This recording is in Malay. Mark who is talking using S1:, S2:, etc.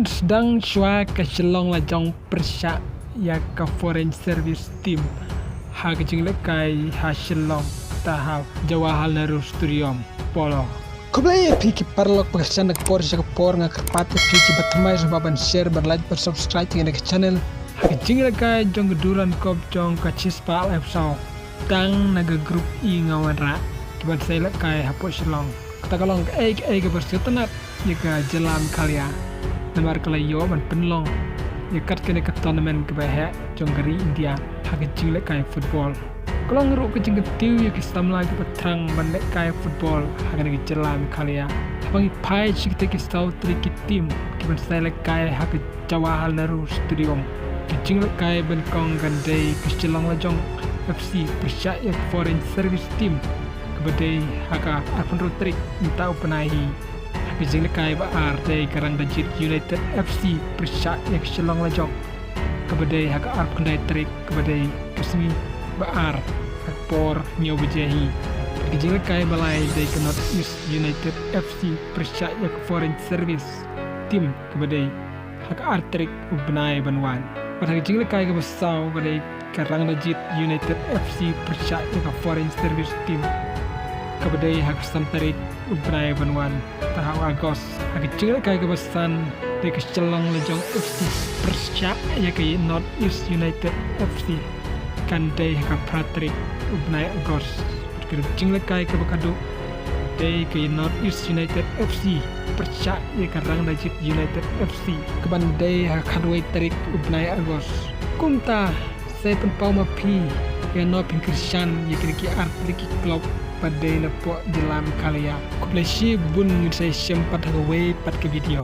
S1: Sdang shwa ke Shalong Lajong Persha ya ke Foreign Service Team ha ke jing lekai ha Shalong tahap Jawaharlal Nehru Stadium Polo. Kublai piki parlok pagsan nagpor sa kapor nga karpat piki batmay sa baban share like subscribe ng channel ha ke jing lekai jong geduran kop jong ka chispa episode tang naga group I ngawan ra kiban saya lekai hapo Shalong katakalong ke bersetanat jika jalan kalia namar kalayo man penlong yakat kene ke tournament ke bahak jonggeri India hak jing lekai football kolong ru ke jing tiu ya kisam lagi petrang man lekai football hak ne jalan kalia bang pai chikte ki stau triki tim kiban saya lekai hak Jawaharlal Nehru Stadium ke jing lekai ben kong gandai ke Shalong Lajong FC Persha ya Foreign Service Team kebadai haka arpun rutrik minta upenahi Jing lekai baar dari Karang Dajit United FC Persha yang Shalong Lajong kebadai hak arp kendai trik kebadai resmi baar por mio bejahi jing lekai balai dari North East United FC Persha yang Foreign Service Team kebadai hak art trik ubenai banwan pada jing lekai ke besau kebadai Karang Dajit United FC Persha yang Foreign Service Team kebadai hak santarik ubenai banwan tahap Agos hak kecil kai kebesan di Shalong Lajong FC Persha ya ke North East United FC kandai hak Pratrik ubenai Agos kecil kai ke Bekadu di ke North East United FC Persha ya ke Karang Dajit United FC kebandai hak Hadway Tarik ubenai Agos kunta saya pun pau mapi ya no pingkirsan ya ke artliki klub pada napok dalam kalia. Kublai bun saya sempat hawai pat ke video.